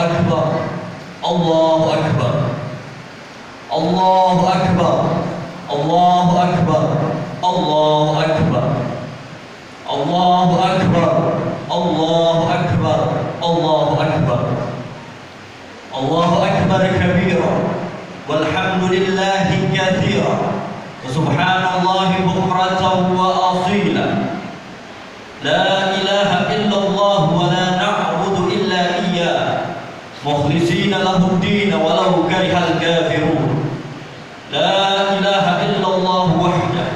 Akbar, Allahu Akbar, Allahu Akbar, Allahu Akbar, Allahu Akbar, Allahu Akbar, Allahu Akbar, Allahu Akbar, Allahu Akbar kabira, walhamdulillahi katsira, wa subhanallahi bukratan wa asila. La ilaha illallah wa la na'budu illa iyyah, mukhlishina lahu ad-din walau karihal kafirun. La ilaha illallah wahdah,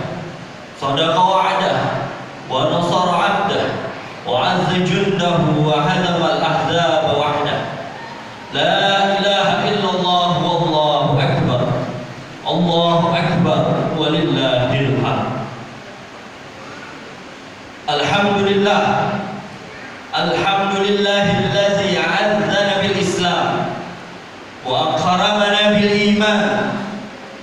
sadaqa wa'dah, wa nasara 'abdah, wa 'azza jundahu wa hadama al-ahzaba wahdah. La ilaha illallah wallahu akbar, Allahu akbar walillahil hamd. Alhamdulillah, alhamdulillahillazi 'azzana bil Islam wa akramana bil iman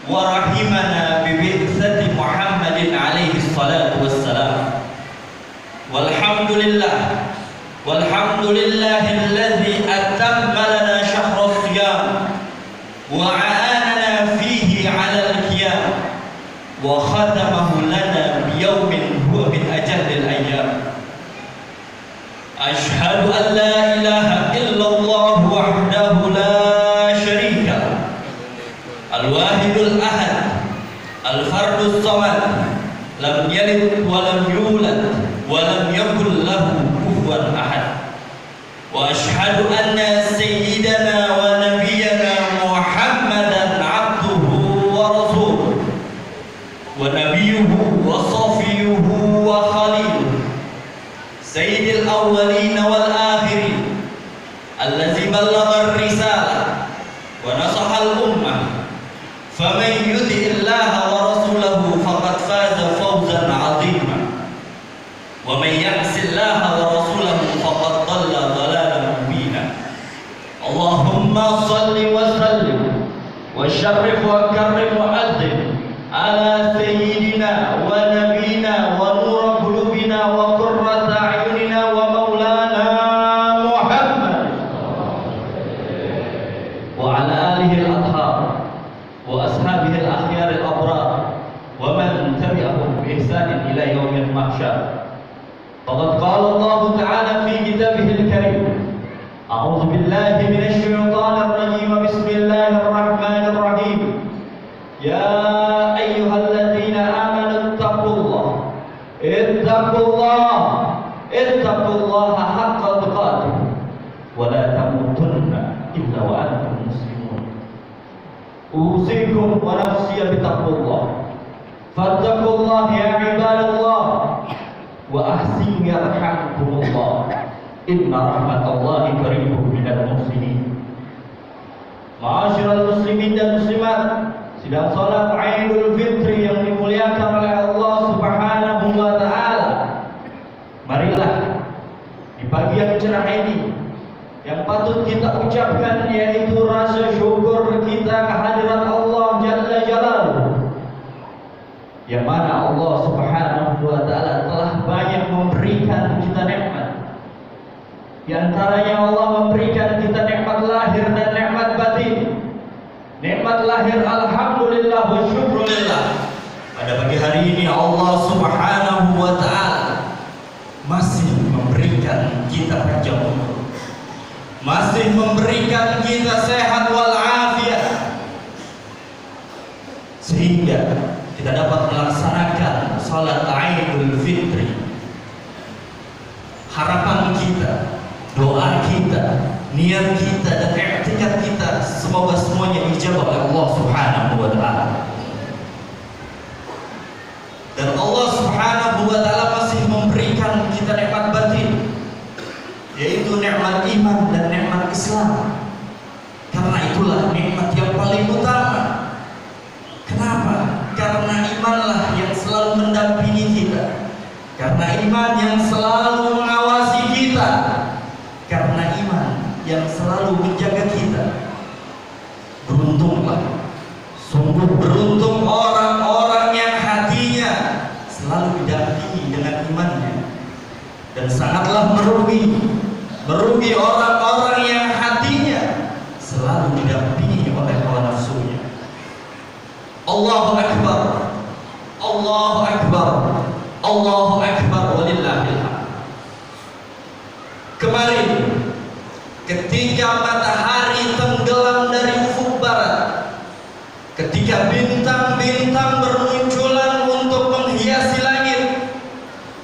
wa rahimana bi bi'tsati Muhammadin alaihi salatu wassalam. Walhamdulillah, walhamdulillahillazi atamma lana syahra siyam wa 'aanana fihi 'ala al-qiyam wa khatamahu lana bi yawmin huwa min ajallil ayyam. Ashhadu an la ilaha illallah wahdahu la syarika lah, al-wahidul ahad, al-fardus samad, lam yalid wa lam yulad wa lam yakul lahu kufuwan ahad. Wa ashhadu anna sayyidana wa nabiyyana Muhammadan 'abduhu wa rasuluhu wa nabiyyuhu wa safiyuhu wa khaliluhu, sayyidil awwalin wal akhirin, allazi ballagha ar-risalah wa nasaha al-ummah. Faman yuti'illaha wa rasulahu faqad faza fawzan 'azima, wa man ya'sillaha wa rasulahu faqad dhalla dhalalan mubina. Allahumma shalli wa sallim wa syarrif wa karrim wa adzim ala sayyidina wa nabiyina wa nur qulubina wa qurrata a'yunina wa maulana Muhammad wa ala alihi al-athhar wa ashabihi al-akhyar al-abrar wa man tabi'ahum bi ihsanin ila yaumil mahsyar. Faqad qala Allah ta'ala fi kitabihil karim, a'udzu billahi minasy syaithanir rajim, bismillahir rahmanir rahim. Ya ayyuhalladzina amanu ittaqullaha haqqa tuqatih wa la tamutunna illa wa antum muslimun. Usikum wa nafsiya bittaqullah, fattaqullaha ya ibadallah wa ahsinu yarhamkumullah, inna rahmatallahi qaribun minal muhsinin. Ma'asyiral muslimin dan muslimat, sidang salat Idul Fitri yang dimuliakan oleh Allah Subhanahu wa taala. Marilah di pagi yang cerah ini yang patut kita ucapkan yaitu rasa syukur kita kehadirat Allah Jalla Jalaluhu, yang mana Allah Subhanahu wa taala telah banyak memberikan kita nikmat. Di antaranya Allah memberikan kita nikmat lahir dan nikmat batin. Nikmat lahir alhamdulillah wa syukrulillah. Pada pagi hari ini Allah Subhanahu wa taala masih memberikan kita panjang umur, masih memberikan kita sehat wal afiat, sehingga kita dapat melaksanakan salat Idul Fitri. Harapan kita, doa kita, niat kita dan i'tikad kita semoga semuanya dijawab oleh Allah Subhanahu wa taala. Dan Allah Subhanahu wa taala masih memberikan kita nikmat batin, yaitu nikmat iman dan nikmat Islam. Karena itulah nikmat yang paling utama. Kenapa? Karena imanlah yang selalu mendampingi kita, karena iman yang selalu mengawasi kita, karena iman yang selalu menjaga kita. Beruntunglah, sungguh beruntung orang-orang yang hatinya selalu didampingi dengan imannya, dan sangatlah merugi orang-orang yang hatinya ketika matahari tenggelam dari ufuk barat, ketika bintang-bintang bermunculan untuk menghiasi langit,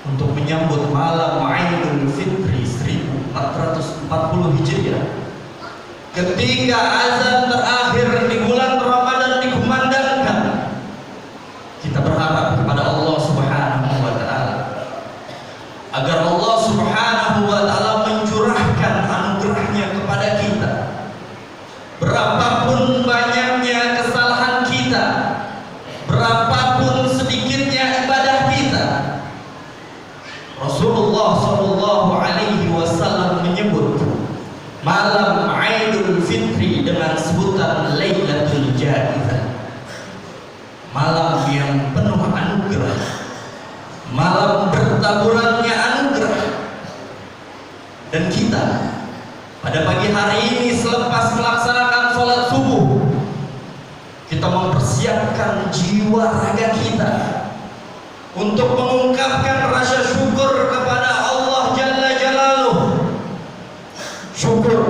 untuk menyambut malam Idul Fitri 1440 Hijriah, ketika azan terakhir di bulan Ramadan dikumandangkan, kita berharap kepada Allah Subhanahu wa Ta'ala agar Allah Subhanahu wa Ta'ala mencurahkan anugerahnya kepada kita. Berapapun banyaknya kesalahan kita, berapapun sedikitnya ibadah kita, Rasulullah Shallallahu Alaihi Wasallam menyebut malam Idul Fitri dengan sebutan Lailatul Jaizah, malam yang penuh anugerah, malam bertaburannya anugerah. Dan kita pada pagi hari ini selepas melaksanakan sholat subuh, kita mempersiapkan jiwa raga kita untuk mengungkapkan rasa syukur kepada Allah Jalla Jalaluh. Syukur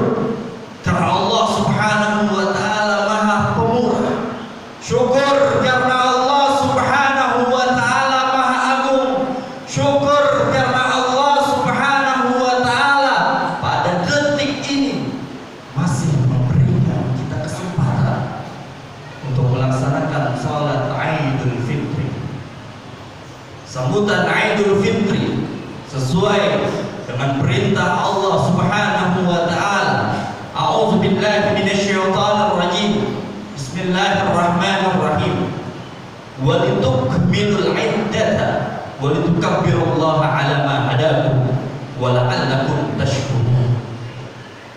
karena Allah Subhanahu wa Ta'ala Maha Pemurah. Syukur karena Allah Subhanahu wa Ta'ala Maha Agung. Syukur karena Allah Subhanahu wa Ta'ala pada detik ini masih memberikan kita kesempatan untuk melaksanakan salat Idul Fitri. Sambutan Idul Fitri sesuai dengan perintah Allah Subhanahu wa Ta'ala. A'udzu billahi minasyaitonir rajim. Bismillahirrahmanirrahim. Walitukmilul iddata walitukabbirullaha 'ala ma hadakum wa la'allakum tashkurun.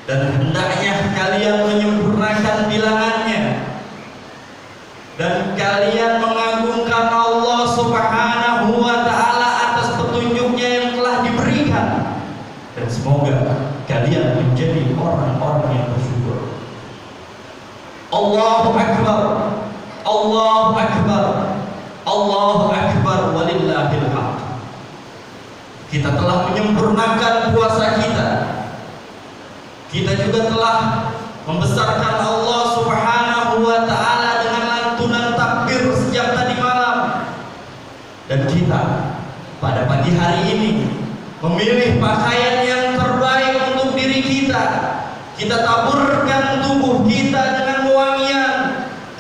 Dan hendaknya kalian menyempurnakan bilangannya dan kalian mengagungkan Allah Subhanahu wa Ta'ala atas petunjuknya yang telah diberikan. Dan semoga kalian menjadi orang-orang yang bersyukur. Allahu Akbar, Allahu Akbar, Allahu Akbar, walillahil hamd. Kita telah menyempurnakan puasa kita. Kita juga telah membesarkan Allah Subhanahu wa Ta'ala dengan lantunan takbir sejak tadi malam. Dan kita pada pagi hari ini memilih pakaian yang terbaik untuk diri kita. Kita taburkan tubuh kita dengan wangian.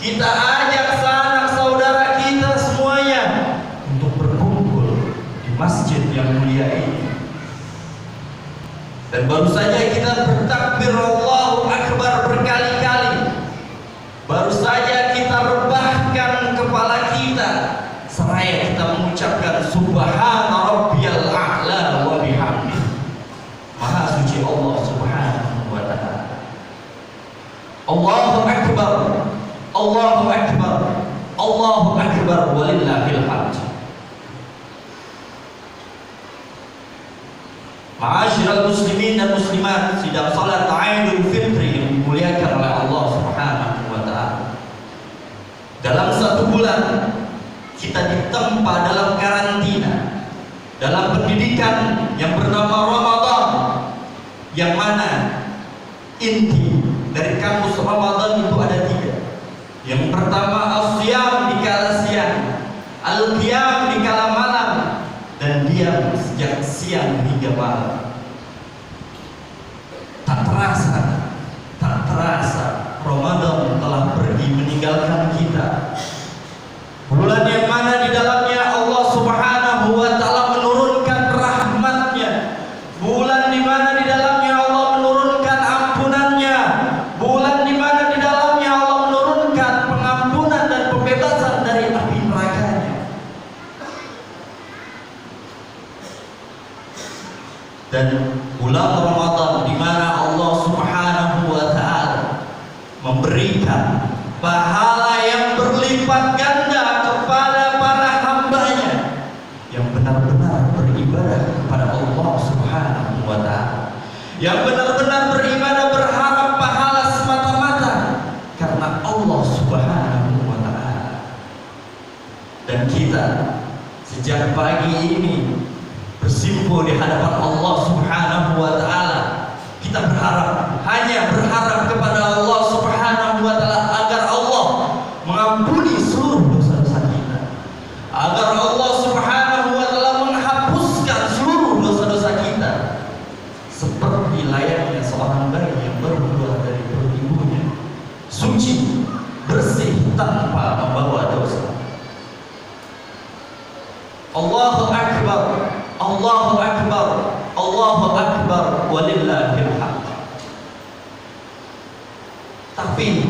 Kita ajak sanak saudara kita semuanya untuk berkumpul di masjid yang mulia ini. Dan baru saja kita bertakbir Allahu Akbar berkali-kali. Baru saja kita rebahkan kepala kita seraya kita mengucapkan Subhana Rabbiyal A'la wa bihamdih. Maha suci Allah Subhanahu wa Ta'ala. Allahu Akbar, Allahu Akbar, Allahu Akbar, walillahil hamd. Ma'asyiral muslimin dan muslimat, sidang salat Idul Fitri yang dimuliakan oleh Allah Subhanahu wa Ta'ala. Dalam satu bulan kita ditempa dalam karantina, dalam pendidikan yang bernama Ramadan, yang mana inti dari kamus Ramadan itu ada 3. Yang pertama as-siyam di kala siang, al-qiyam di kala malam, dan diam sejak siang hingga malam. Tak terasa Ramadan telah pergi meninggalkan kita. Bulan yang mana di dalamnya Allah Subhanahu wa Ta'ala menurunkan rahmatnya. Bulan di mana di dalamnya Allah menurunkan ampunannya. Bulan di mana di dalamnya Allah menurunkan pengampunan dan pembebasan dari api nerakanya. Dan bulan Ramadan di mana Allah Subhanahu wa Ta'ala memberikan pahala yang berlipat ganda kepada para hambanya yang benar-benar beribadah kepada Allah Subhanahu wa Ta'ala, yang benar-benar beribadah berharap pahala semata-mata karena Allah Subhanahu wa Ta'ala. Dan kita sejak pagi ini bersimpuh di hadapan Allah Subhanahu wa Ta'ala. Kita berharap Allahu Akbar, Allahu Akbar, walillahil hamd. Tapi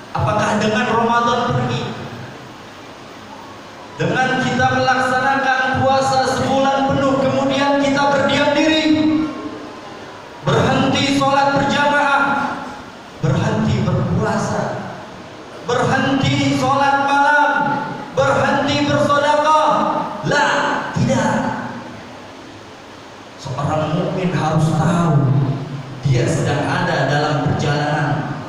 apakah dengan Ramadan pergi, dengan kita melaksanakan puasa sebulan penuh, kemudian kita berdiam diri, berhenti sholat berjamaah, berhenti berpuasa, berhenti sholat malam, berhenti bersedekah? Lah, tidak. Seorang mukmin harus tahu dia sedang ada dalam perjalanan.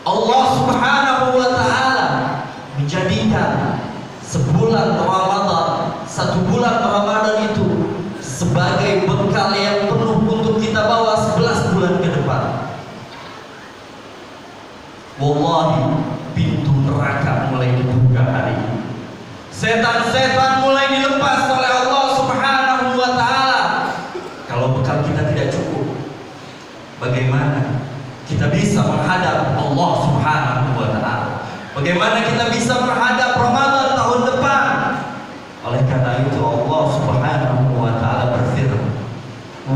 Allah Subhanahu wa ta'ala menjadikan sebulan Ramadan, satu bulan Ramadan itu sebagai bekal yang penuh untuk kita bawa 11 bulan ke depan. Wallahi, pintu neraka mulai dibuka hari ini. Setan-setan mulai dilepas oleh Allah Subhanahu wa ta'ala. Kalau bekal kita tidak cukup, bagaimana kita bisa menghadap Allah Subhanahu wa ta'ala? Bagaimana kita bisa menghadap Ramadan tahun depan? Oleh karena itu Allah Subhanahu wa ta'ala berfirman,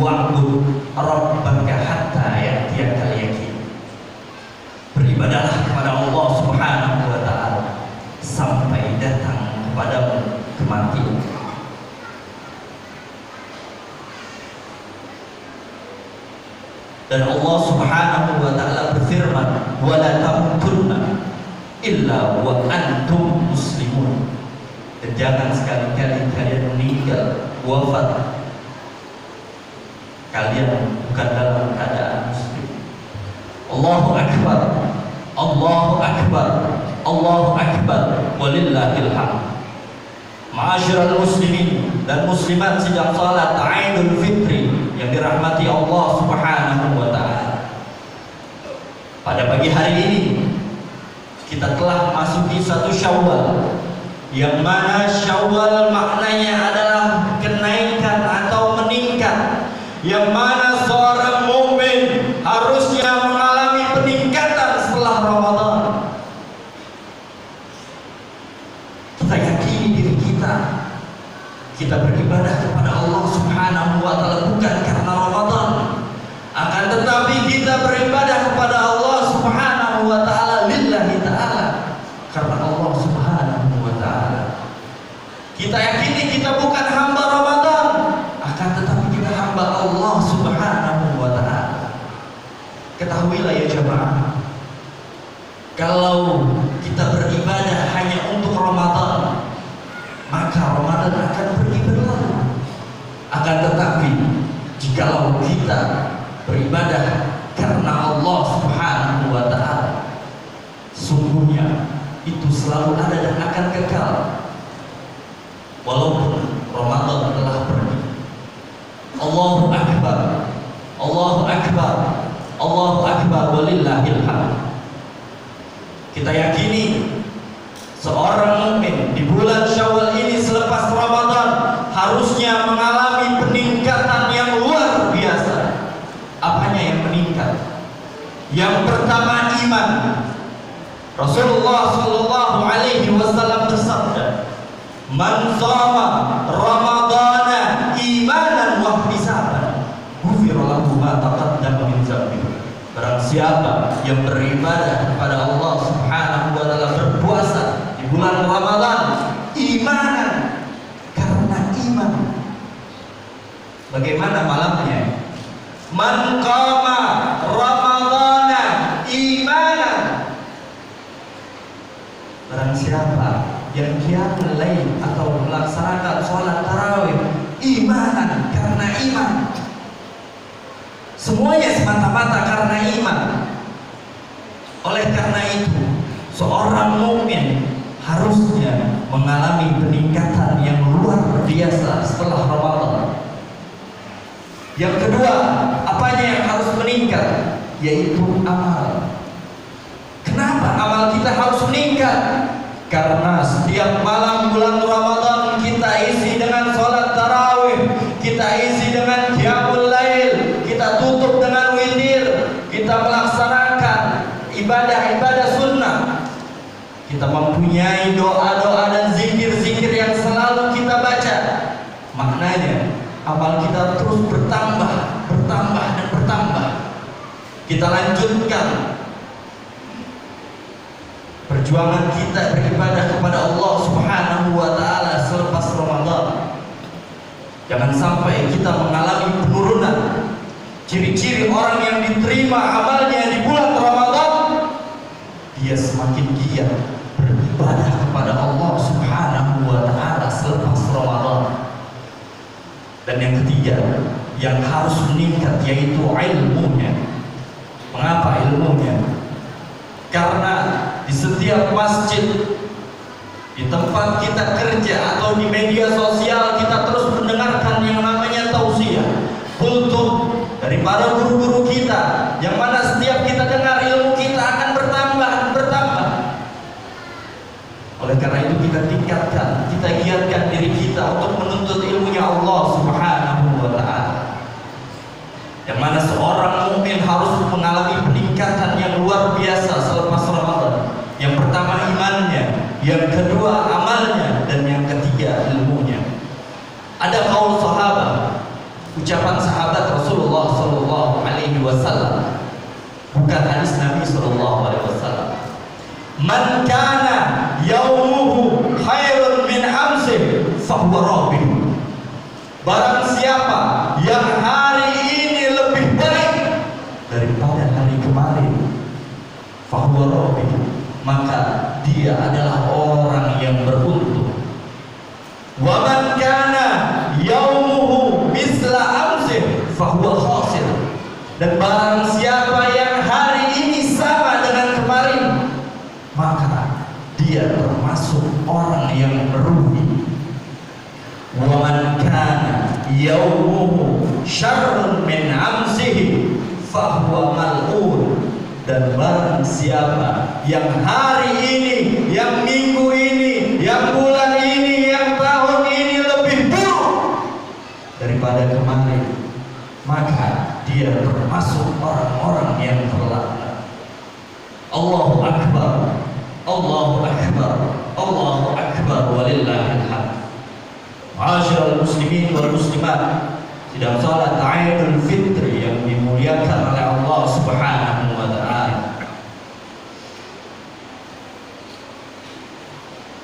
wa'bud rabbaka hatta ya'tiyakal yaqin. Beribadahlah kepada Allah Subhanahu wa ta'ala sampai datang kepadamu kematian. Dan Allah Subhanahu wa ta'ala berfirman, wa la tamutunna illa wa antum muslimun. Dan jangan sekali-kali kalian meninggal, wafat, kalian bukan dalam keadaan muslim. Allahu Akbar, Allahu Akbar, Allahu Akbar, walillahil hamd. Ma'asyiral muslimin dan muslimat sidang salat Idul Fitri yang dirahmati Allah Subhanahu wa ta'ala. Pada pagi hari ini kita telah masuki satu Syawal, yang mana Syawal maknanya adalah kenaikan atau meningkat, yang mana seorang mukmin harusnya mengalami peningkatan setelah Ramadan. Kita yakini diri kita beribadah kepada Allah Subhanahu wa ta'ala bukan karena Ramadan, akan tetapi kita beribadah kepada Allah Subhanahu wa ta'ala lillahi ta'ala, karena Allah Subhanahu wa ta'ala. Kita yakini kita bukan hamba Ramadan, akan tetapi kita hamba Allah Subhanahu wa ta'ala. Ketahuilah ya jemaah, kalau kita beribadah hanya untuk Ramadan, maka Ramadan akan pergi berlalu. Akan tetapi jikalau kita beribadah karena Allah Subhanahu wa ta'ala, sungguhnya itu selalu ada dan akan kekal walaupun Ramadan telah pergi. Allahu Akbar, Allahu Akbar, Allahu Akbar, walillahil hamd. Kita yakini seorang mukmin di bulan Syawal ini selepas Ramadan harusnya mengalami peningkatan yang luar biasa. Apanya yang meningkat? Yang pertama, iman. Rasulullah sallallahu alaihi wasallam bersabda, "Man shama Ramadana imanan wa ihtisaban, ghufira lahu ma taqaddama min dzambihi." Barang siapa yang beribadah kepada Allah Subhanahu wa ta'ala, berpuasa di bulan Ramadan imanan, karena iman. Bagaimana malamnya? Man qama Ramadana imanan. Barang siapa yang qiyamul lail atau melaksanakan sholat tarawih imanan, karena iman. Semuanya semata-mata karena iman. Oleh karena itu, seorang mukmin harusnya mengalami peningkatan yang luar biasa setelah Ramadan. Yang kedua, apanya yang harus meningkat? Yaitu amal. Kenapa amal kita harus meningkat? Karena setiap malam bulan Ramadan kita isi dengan sholat tarawih, kita isi dengan qiyamul lail, kita tutup dengan witir, kita melaksanakan ibadah-ibadah sunnah, kita mempunyai doa-doa dan zikir-zikir yang selalu kita baca. kita lanjutkan perjuangan kita beribadah kepada Allah Subhanahu wa taala selepas Ramadan. Jangan sampai kita mengalami penurunan. Ciri-ciri orang yang diterima amalnya di bulan Ramadan, dia semakin giat beribadah kepada Allah Subhanahu wa taala selepas Ramadan. Dan yang ketiga yang harus meningkat yaitu ilmunya. Mengapa ilmunya? Karena di setiap masjid, di tempat kita kerja atau di media sosial, kita terus mendengarkan yang namanya tausiah, kultum dari para guru-guru kita, yang mana setiap kita dengar ilmu kita akan bertambah. Oleh karena itu kita tingkatkan, kita giatkan diri kita untuk menuntut ilmunya Allah Subhanahu wa taala. Yang mana seorang mukmin harus mengalami peningkatan yang luar biasa selepas Ramadan. Yang pertama imannya, yang kedua amalnya, dan yang ketiga ilmunya. Ada kaul sahabat, ucapan sahabat Rasulullah sallallahu alaihi wasallam, bukan hadis Nabi sallallahu alaihi wasallam. Man kana yaumuhu khairun min amsi fahuwa rabih. Barang siapa yang hari ini lebih baik daripada hari kemarin, fahuwa rabih, maka dia adalah orang yang beruntung. Wa man kana yaumuhu misla amsi fahuwa khasir. Dan barang siapa yang hari ini sama dengan kemarin, maka dia termasuk orang yang merugi. Wa man kana yaumuhu syarrun min amsihi fahuwa mal'un. Dan barang siapa yang hari ini, yang minggu ini, yang bulan ini, yang tahun ini lebih buruk daripada kemarin, maka dia termasuk orang-orang yang terlaknat. Allahu Akbar, Allahu Akbar, Allahu Akbar, walillahil hamd. Ma'asyiral muslimin wal muslimat, sidang salat Idul Fitri yang dimuliakan oleh Allah Subhanahu wa taala.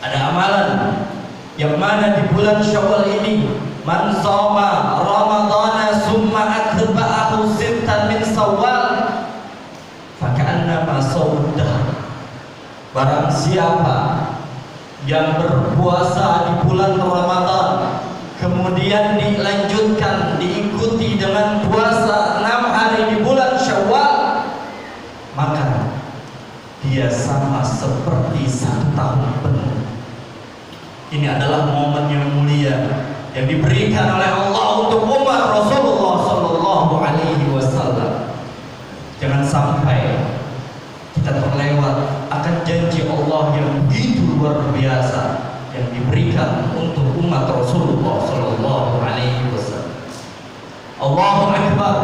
Ada amalan yang mana di bulan Syawal ini, man shoma ramadhana summa atba'ahu sittan min Syawal faka'annama shawmud dahr. Barang siapa yang berpuasa di bulan Ramadan kemudian dilanjutkan diikuti dengan puasa 6 hari di bulan Syawal, maka dia sama seperti 1 tahun penuh. Ini adalah momen yang mulia yang diberikan oleh Allah untuk umat Rasulullah sallallahu alaihi wasallam. Jangan sampai kita terlewat akan janji Allah yang begitu luar biasa yang diberikan untuk umat Rasulullah sallallahu alaihi wasallam. Allahu Akbar,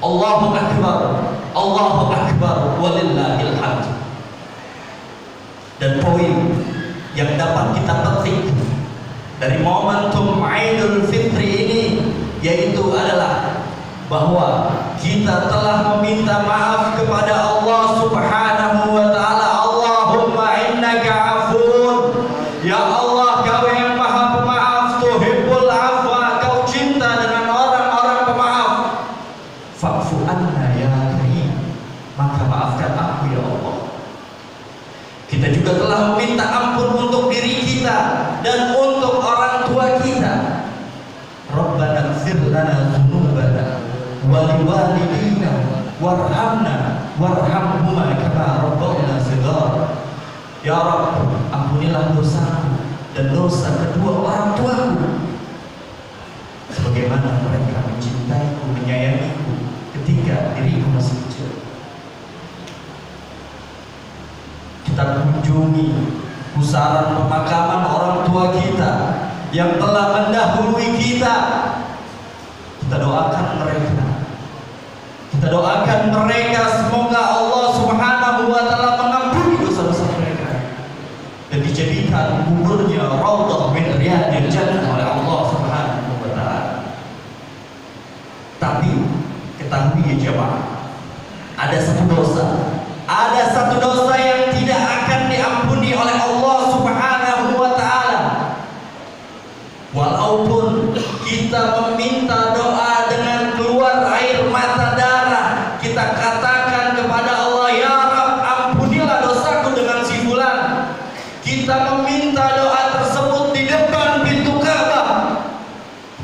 Allahu Akbar, Allahu Akbar, walillahil hamd. Dan poin yang dapat kita petik dari momentum Idul Fitri ini yaitu adalah bahwa kita telah meminta maaf kepada Allah Subhanahu wa taala. Allahumma innaka afuun, ya Allah, Kau yang Maha Pemaaf, tuhibbul afwa, Kau cinta dengan orang-orang pemaaf. Fa'fu anna ya karim, maka maafkan aku ya Allah. Kita juga telah meminta ampun untuk diri kita dan untuk orang tua kita. Rabbana ighfir lana dzunubana wa liwalidina warhamna warhamhuma kama rabbawna shighara. Ya Rabb, ampunilah dosaku dan dosa kedua orang tuaku sebagaimana mereka mencintaiku, menyayangiku ketika diriku masih kecil. Kita kunjungi pusaran pemakaman orang tua kita yang telah mendahului kita. Kita doakan mereka. Kita doakan mereka semoga Allah Subhanahu wa taala mengampuni dosa-dosa mereka dan dijadikan kuburnya raudhah min riyadil jannah oleh Allah Subhanahu wa taala. Tapi ketahui ya jemaah, Ada satu dosa yang tidak akan diampuni oleh Allah Subhanahu wa ta'ala. Walaupun kita meminta doa dengan keluar air mata darah, kita katakan kepada Allah, ya Rabb, ampunilah dosaku dengan si fulan. Kita meminta doa tersebut di depan pintu Ka'bah,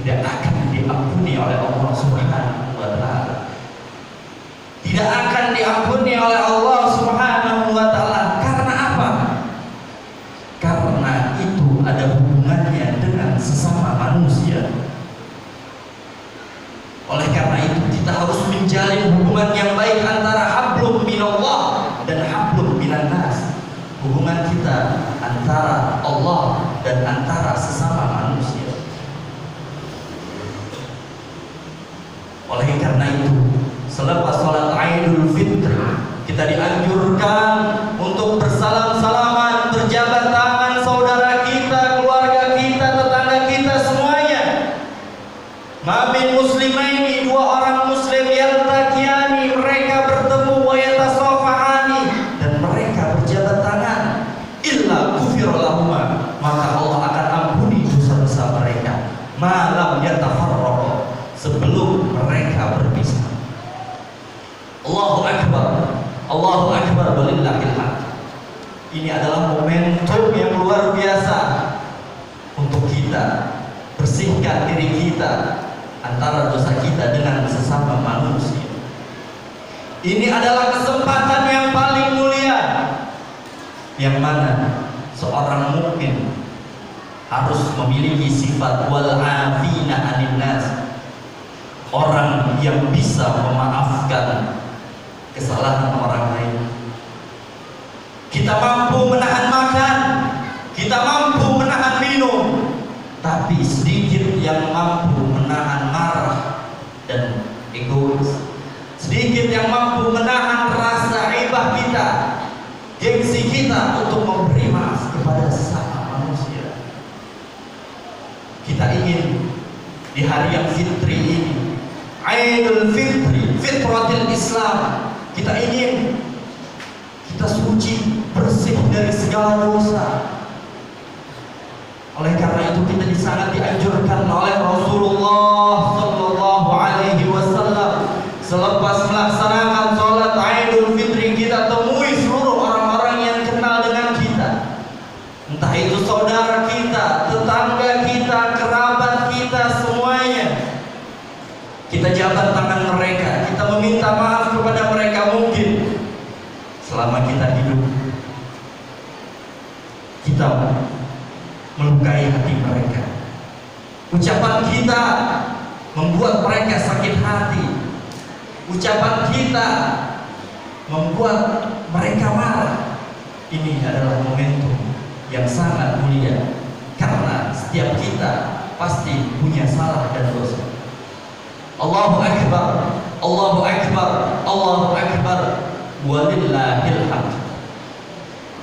tidak akan diampuni oleh Allah Subhanahu wa ta'ala. Tidak akan diampuni oleh Allah Subhanahu wa ta'ala. Karena apa? Karena itu ada hubungannya dengan sesama manusia. Oleh karena itu kita harus menjalin hubungan yang baik antara hablum minallah dan hablum minan nas. Hubungan kita antara Allah dan antara sesama manusia. Oleh karena itu, selepas sholat Idul Fitri, kita dianjurkan untuk bersalam-salaman, berjabat tangan saudara kita, keluarga kita, tetangga kita semuanya. Mamin muslimaini, dua orang muslim yaltaqiyani, mereka bertemu, wa yatasafahani, dan mereka berjabat tangan, illa ghufira lahuma, maka Allah akan ampuni dosa-dosa mereka. Malam yatafarraqa, sebelum mereka berpisah. Allahu Akbar, Allahu Akbar, walillahil hamd. Ini adalah momentum yang luar biasa untuk kita bersihkan diri kita antara dosa kita dengan sesama manusia. Ini adalah kesempatan yang paling mulia, yang mana seorang mukmin harus memiliki sifat wal afina anin nas, orang yang bisa memaafkan kesalahan orang lain. Kita mampu menahan makan, kita mampu menahan minum, tapi sedikit yang mampu menahan marah dan egois, sedikit yang mampu menahan rasa ibah kita, gengsi kita untuk memberi maaf kepada sesama manusia. Kita ingin di hari yang fitri ini, Idul Fitri, fitratul Islam, kita ingin kita suci, bersih dari segala dosa. Oleh karena itu kita sangat dianjurkan oleh Rasulullah Sallallahu Alaihi Wasallam, selepas melaksanakan sholat Idul Fitri, kita temui seluruh orang-orang yang kenal dengan kita, entah itu saudara kita, tetangga kita, kerabat kita, semuanya. Kita jabat tangan mereka, kita meminta maaf kepada mereka. Mungkin selama kita hidup, kita melukai hati mereka. Ucapan kita membuat mereka sakit hati. Ucapan kita membuat mereka marah. Ini adalah momentum yang sangat mulia, karena setiap kita pasti punya salah dan dosa. Allahu Akbar, Allahu Akbar, Allahu Akbar, walillahil hamd.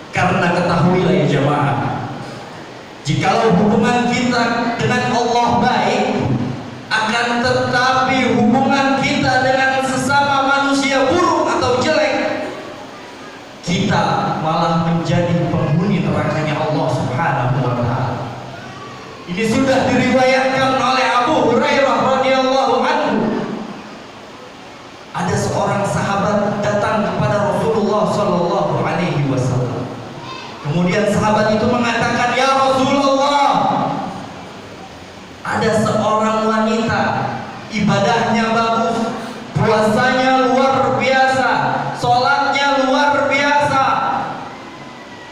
Karena ketahuilah ya jamaah, jikalau hubungan kita dengan Allah baik, akan tetapi hubungan kita dengan sesama manusia buruk atau jelek, kita malah menjadi penghuni nerakanya Allah Subhanahu wa ta'ala. Ini sudah diriwayatkan oleh Abu Hurairah radhiyallahu anhu. Ada seorang sahabat datang kepada Rasulullah sallallahu alaihi wasallam. Kemudian sahabat itu mengatakan, "Ya Rasulullah, ada seorang wanita, ibadahnya bagus, puasanya luar biasa, sholatnya luar biasa,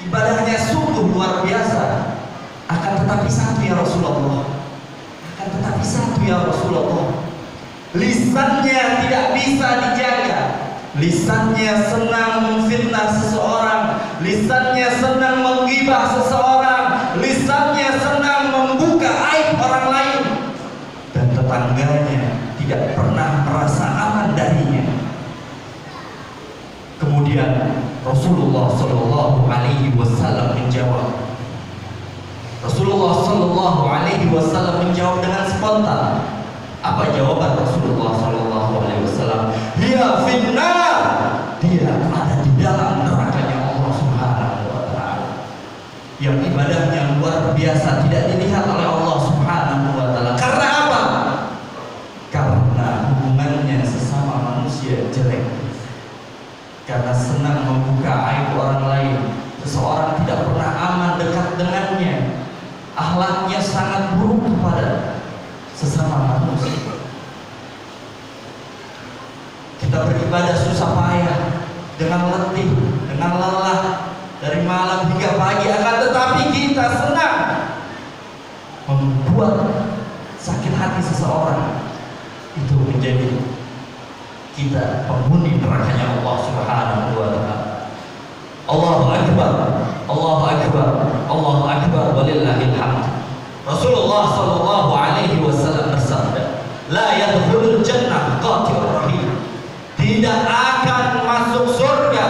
ibadahnya sungguh luar biasa. Akan tetapi satu ya Rasulullah, akan tetapi satu ya Rasulullah, lisannya tidak bisa dijaga. Lisannya senang memfitnah seseorang, lisannya senang menggibah seseorang, lisannya senang membuka aib orang lain, dan tetangganya tidak pernah merasa aman darinya." Kemudian Rasulullah Sallallahu Alaihi Wasallam menjawab. Rasulullah Sallallahu Alaihi Wasallam menjawab dengan spontan. Apa jawaban Rasulullah Sallallahu Alaihi Wasallam? "Hiya finnar, terbiasa, tidak dilihat oleh Allah Subhanahu wa taala. Karena apa? Karena hubungannya sesama manusia jelek. Karena senang membuka aib orang lain. Seseorang tidak pernah aman dekat dengannya. Akhlaknya sangat buruk kepada sesama manusia. Kita beribadah susah payah, dengan letih, dengan lelah, dari malam hingga pagi, akan tetapi kita senang membuat sakit hati seseorang. Itu menjadi kita penghuni nerakanya Allah Subhanahu wa taala. Allahu akbar, Allahu akbar, Allahu akbar, walillahil hamd. Rasulullah sallallahu alaihi wasallam bersabda, "La yadkhulul jannah qatilur rahim." Tidak akan masuk surga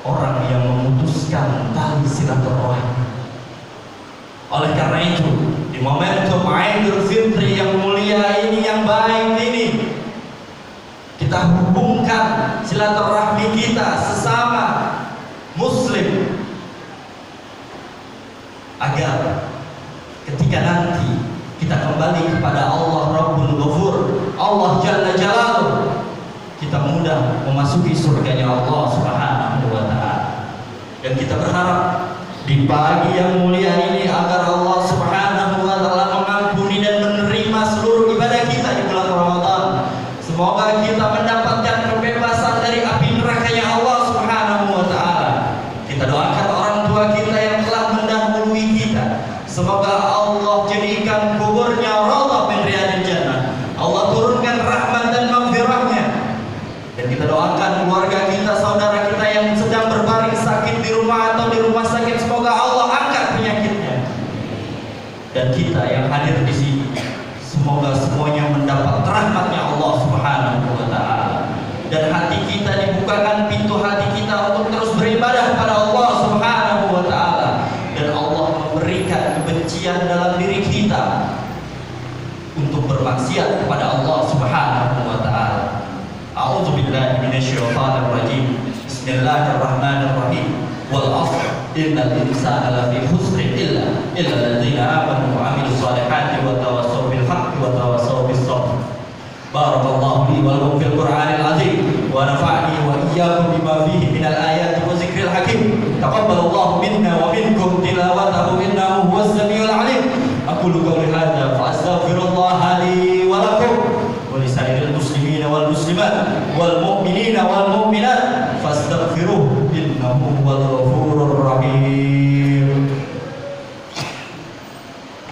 orang yang memutuskan tali silaturahmi. Oleh karena itu, di momentum Idul Fitri yang mulia ini, yang baik ini, kita hubungkan silaturahmi kita sesama Muslim agar ketika nanti kita kembali kepada Allah Rabbul Ghafur, Allah Jalla Jalaluhu, kita mudah memasuki surganya Allah Subhanahu wa taala. Dan kita berharap di pagi yang mulia ini agar Allah Subhanahu wa taala mengampuni dan menerima seluruh ibadah kita di bulan Ramadan. Semoga kita mendapatkan kebebasan dari api nerakanya Allah Subhanahu wa taala. Kita doakan orang tua kita yang telah mendahului kita. Semoga Allah jadikan kuburnya raudhah min riyadil jannah. Allah turunkan rahmat dan maghfirahnya. Dan kita doakan keluarga kita, saudara kita yang sedang berbaring sakit di rumah atau di rumah sakit, semoga Allah angkat penyakitnya. Dan kita yang hadir di sini, semoga semuanya mendapat rahmatnya Allah Subhanahu wa taala. Dan hati kita dibukakan pintu hati kita untuk terus beribadah kepada Allah Subhanahu wa taala. Dan Allah memberikan kebencian dalam diri kita untuk bermaksiat kepada Allah Subhanahu wa taala. A'udzu billahi minasyaitonir rajim. Bismillahirrahmanirrahim. Wal 'ashr innal insana lafi khusrin illa alladziina aamanu wa 'amilus shalihati wa tawassaw bil haqqi wa tawassaw bis sabr. Barakallahu li wa lakum fil Qur'anil 'azim wa nafa'ani wa iyyakum bima fihi minal ayati wa dzikril hakim. Taqabbalallahu minna wa minkum tilawatahu innahu huwas samiul 'alim. Aqulu qawli hadza fa astaghfirullaha li wa lakum wa lisairil muslimina wal muslimat wal mu'minina wal mu'minat